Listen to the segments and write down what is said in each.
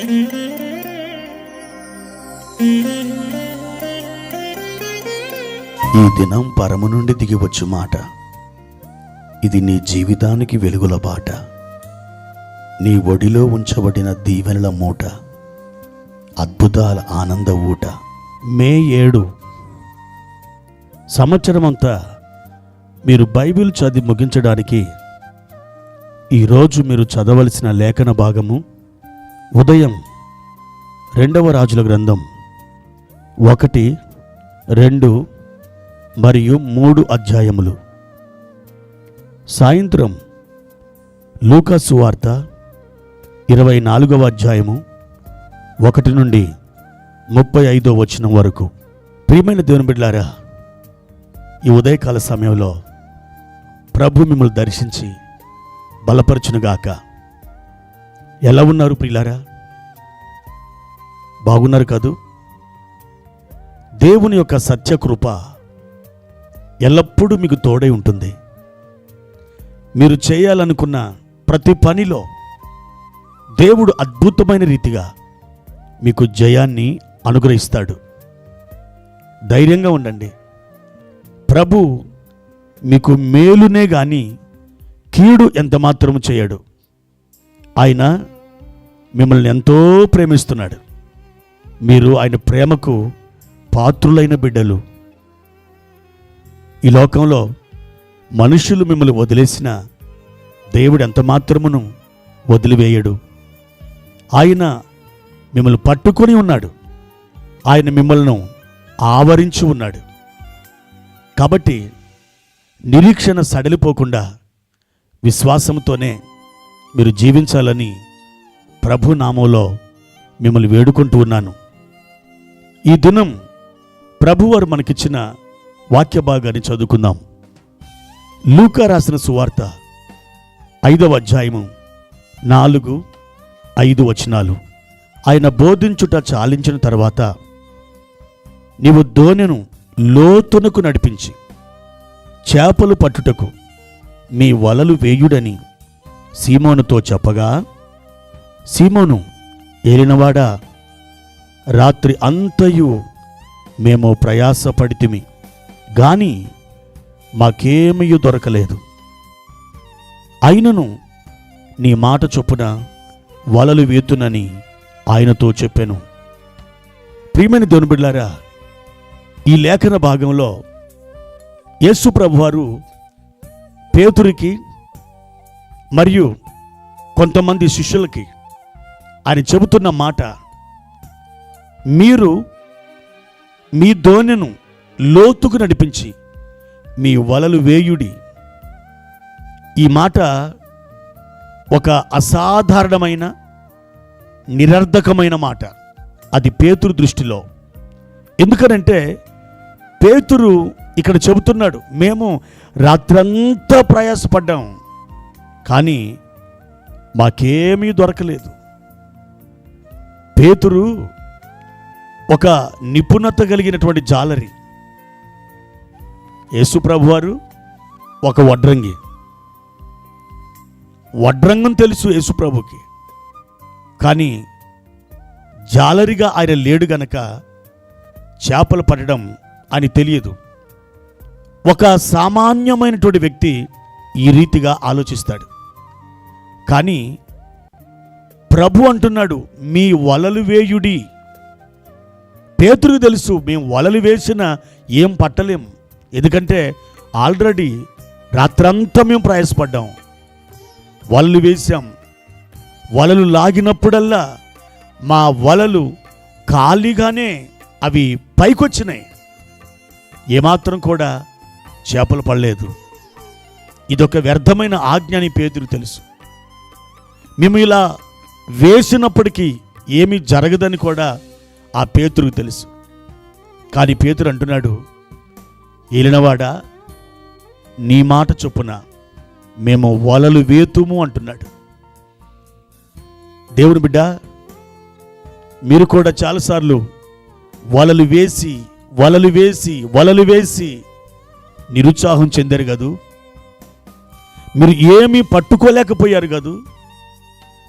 ఈ దినం పరము నుండి దిగివచ్చు మాట. ఇది నీ జీవితానికి వెలుగుల బాట. నీ ఒడిలో ఉంచబడిన దీవెనల మూట, అద్భుతాల ఆనంద ఊట. మే 7 సంవత్సరమంతా మీరు బైబిల్ చదివి ముగించడానికి ఈరోజు మీరు చదవలసిన లేఖన భాగము ఉదయం 2వ రాజుల గ్రంథం 1, 2 మరియు 3 అధ్యాయములు. సాయంత్రం లూకా సువార్త 24వ అధ్యాయము 1 నుండి 35వ వచనం వరకు. ప్రియమైన దేవుని బిడ్డలారా, ఈ ఉదయకాల సమయంలో ప్రభు మిమ్మల్ని దర్శించి బలపరచునుగాక. ఎలా ఉన్నారు ప్రియులారా? బాగున్నారు కాదు? దేవుని యొక్క సత్యకృప ఎల్లప్పుడూ మీకు తోడై ఉంటుంది. మీరు చేయాలనుకున్న ప్రతి పనిలో దేవుడు అద్భుతమైన రీతిగా మీకు జయాన్ని అనుగ్రహిస్తాడు. ధైర్యంగా ఉండండి. ప్రభు మీకు మేలునే గాని కీడు ఎంత మాత్రము చేయడు. ఆయన మిమ్మల్ని ఎంతో ప్రేమిస్తున్నాడు. మీరు ఆయన ప్రేమకు పాత్రులైన బిడ్డలు. ఈ లోకంలో మనుషులు మిమ్మల్ని వదిలేసిన దేవుడు ఎంత మాత్రమును వదిలివేయడు. ఆయన మిమ్మల్ని పట్టుకొని ఉన్నాడు. ఆయన మిమ్మల్ని ఆవరించి ఉన్నాడు. కాబట్టి నిరీక్షణ సడలిపోకుండా విశ్వాసంతోనే మీరు జీవించాలని ప్రభు నామంలో మిమ్మల్ని వేడుకుంటూ ఉన్నాను. ఈ దినం ప్రభువారు మనకిచ్చిన వాక్య భాగాన్ని చదువుకుందాం. లూకా రాసిన సువార్త 5వ అధ్యాయము 4, 5 వచనాలు. ఆయన బోధించుట చాలించిన తర్వాత, నీవు దోణెను లోతునకు నడిపించి చేపలు పట్టుటకు మీ వలలు వేయుడని సీమోనుతో చెప్పగా, సీమోను, ఏలినవాడా, రాత్రి అంతయు మేము ప్రయాసపడితిమి గాని మాకేమీ దొరకలేదు. అయినను నీ మాట చొప్పున వలలు వేతునని ఆయనతో చెప్పాను. ప్రియమైన దేవుని బిడ్డలారా, ఈ లేఖన భాగంలో యేసు ప్రభువారు పేతురికి మరియు కొంతమంది శిష్యులకి ఆయన చెబుతున్న మాట, మీరు మీ దోణెను లోతుకు నడిపించి మీ వలలు వేయుడి. ఈ మాట ఒక అసాధారణమైన నిరర్ధకమైన మాట. అది పేతురు దృష్టిలో. ఎందుకనంటే పేతురు ఇక్కడ చెబుతున్నాడు, మేము రాత్రంతా ప్రయాసపడ్డాం కానీ మాకేమీ దొరకలేదు. పేతురు ఒక నిపుణత కలిగినటువంటి జాలరి. యేసు ప్రభువారు ఒక వడ్రంగి. వడ్రంగం తెలుసు యేసు ప్రభుకి, కానీ జాలరిగా ఆయన లేడు గనక చేపలు పట్టడం అని తెలియదు. ఒక సామాన్యమైనటువంటి వ్యక్తి ఈ రీతిగా ఆలోచిస్తాడు. కానీ ప్రభు అంటున్నాడు, మీ వలలు వేయుడి. పేతురుకు తెలుసు, మేము వలలు వేసినా ఏం పట్టలేం. ఎందుకంటే ఆల్రెడీ రాత్రంతా మేము ప్రయాసపడ్డాం, వలలు వేశాం. వలలు లాగినప్పుడల్లా మా వలలు ఖాళీగానే అవి పైకొచ్చినాయి, ఏమాత్రం కూడా చేపలు పడలేదు. ఇదొక వ్యర్థమైన ఆజ్ఞ అని పేతురు తెలుసు. మేము ఇలా వేసినప్పటికీ ఏమీ జరగదని కూడా ఆ పేతురుకు తెలుసు. కానీ పేతురు అంటున్నాడు, ఏలినవాడా, నీ మాట చొప్పున మేము వలలు వేతుము అంటున్నాడు. దేవుని బిడ్డ, మీరు కూడా చాలాసార్లు వలలు వేసి వలలు వేసి వలలు వేసి నిరుత్సాహం చెందారు కదూ. మీరు ఏమీ పట్టుకోలేకపోయారు కదూ.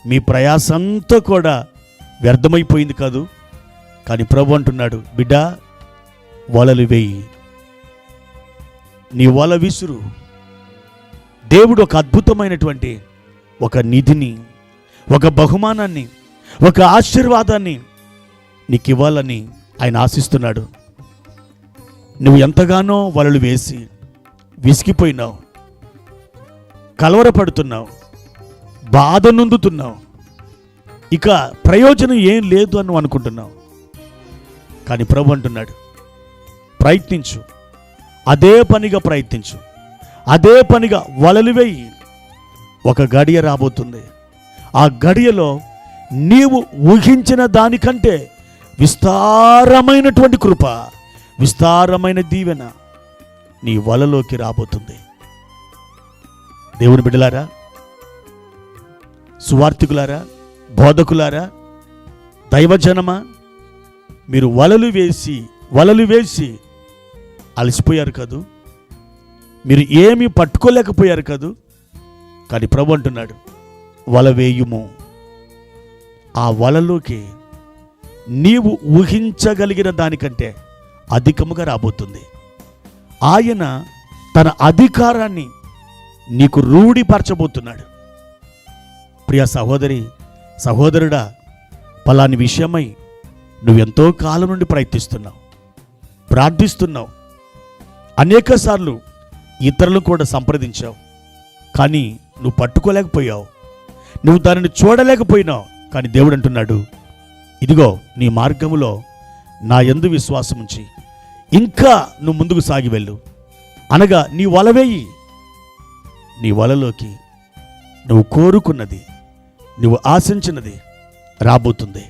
మీ ప్రయాసంతా కూడా వ్యర్థమైపోయింది కాదు. కానీ ప్రభు అంటున్నాడు, బిడ్డా వలలు వేయి, నీ వల విసురు. దేవుడు ఒక అద్భుతమైనటువంటి ఒక నిధిని, ఒక బహుమానాన్ని, ఒక ఆశీర్వాదాన్ని నీకు ఇవ్వాలని ఆయన ఆశిస్తున్నాడు. నువ్వు ఎంతగానో వలలు వేసి విసిగిపోయినావు, కలవరపడుతున్నావు, బాధ నొందుతున్నావు, ఇక ప్రయోజనం ఏం లేదు అని నువ్వు అనుకుంటున్నావు. కానీ ప్రభు అంటున్నాడు, ప్రయత్నించు, అదే పనిగా ప్రయత్నించు, అదే పనిగా వలలు వేయి. ఒక గడియ రాబోతుంది. ఆ గడియలో నీవు ఊహించిన దానికంటే విస్తారమైనటువంటి కృప, విస్తారమైన దీవెన నీ వలలోకి రాబోతుంది. దేవుని బిడ్డలారా, సువార్థికులారా, బోధకులారా, దైవజనమా, మీరు వలలు వేసి అలసిపోయారు కదూ, మీరు ఏమీ పట్టుకోలేకపోయారు కదూ. కానీ ప్రభు అంటున్నాడు, వల వేయుము. ఆ వలలోకి నీవు ఊహించగలిగిన దానికంటే అధికముగా రాబోతుంది. ఆయన తన అధికారాన్ని నీకు రూఢిపరచబోతున్నాడు. ప్రియ సహోదరి, సహోదరుడా, పలాని విషయమై నువ్వెంతో కాలం నుండి ప్రయత్నిస్తున్నావు, ప్రార్థిస్తున్నావు, అనేక సార్లు ఇతరులను కూడా సంప్రదించావు. కానీ నువ్వు పట్టుకోలేకపోయావు, నువ్వు దానిని చూడలేకపోయినావు. కానీ దేవుడు అంటున్నాడు, ఇదిగో నీ మార్గములో నా యందు విశ్వాసం ఉంచి ఇంకా నువ్వు ముందుకు సాగి వెళ్ళు. అనగా నీ వల వేయి. నీ వలలోకి నువ్వు కోరుకున్నది, నువ్వు ఆశించినది రాబోతుంది.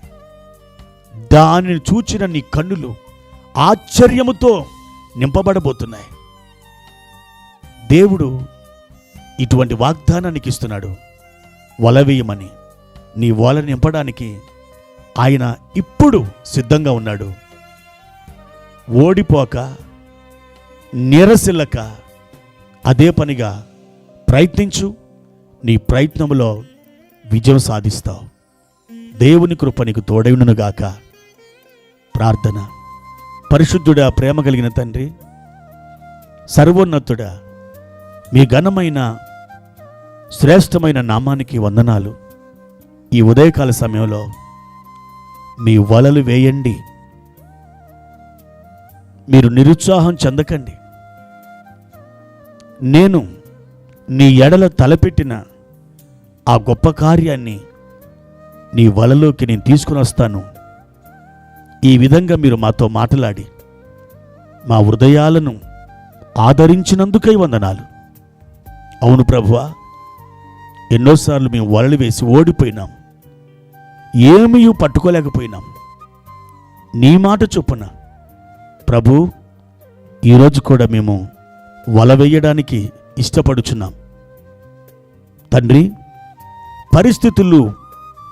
దానిని చూచిన నీ కన్నులు ఆశ్చర్యముతో నింపబడబోతున్నాయి. దేవుడు ఇటువంటి వాగ్దానానికి ఇస్తున్నాడు, వల వేయమని. నీ వల నింపడానికి ఆయన ఇప్పుడు సిద్ధంగా ఉన్నాడు. ఓడిపోక, నిరసిల్లక అదే పనిగా ప్రయత్నించు. నీ ప్రయత్నములో విజయం సాధిస్తావు. దేవుని కృప నీకు తోడైనగాక. ప్రార్థన. పరిశుద్ధుడా, ప్రేమ కలిగిన తండ్రి, సర్వోన్నతుడా, మీ ఘనమైన శ్రేష్టమైన నామానికి వందనాలు. ఈ ఉదయకాల సమయంలో మీ వలలు వేయండి, మీరు నిరుత్సాహం చెందకండి. నేను నీ ఎడల తలపెట్టిన ఆ గొప్ప కార్యాన్ని నీ వలలోకి నేను తీసుకుని వస్తాను. ఈ విధంగా మీరు మాతో మాట్లాడి మా హృదయాలను ఆదరించినందుకై వందనాలు. అవును ప్రభువా, ఎన్నోసార్లు మేము వలలు వేసి ఓడిపోయినాం, ఏమీ పట్టుకోలేకపోయినాం. నీ మాట చొప్పున ప్రభు, ఈరోజు కూడా మేము వల వేయడానికి ఇష్టపడుచున్నాం. తండ్రి, పరిస్థితులు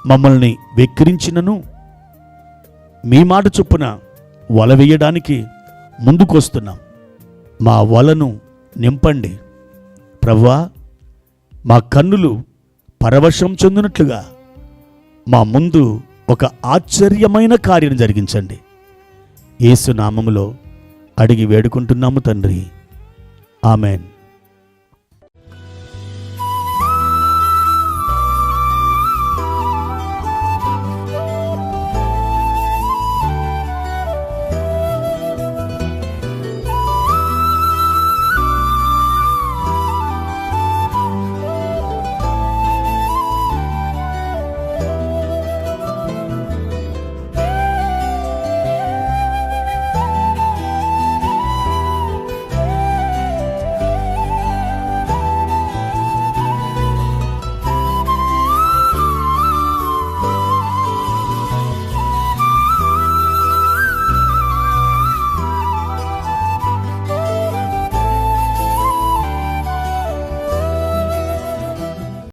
మమ్మల్ని వెక్కిరించినను మీ మాట చొప్పున వల వేయడానికి ముందుకొస్తున్నాం. మా వలను నింపండి ప్రభువా. మా కన్నులు పరవశం చెందినట్లుగా మా ముందు ఒక ఆశ్చర్యమైన కార్యం జరిగించండి. యేసు నామములో అడిగి వేడుకుంటున్నాము తండ్రి, ఆమెన్.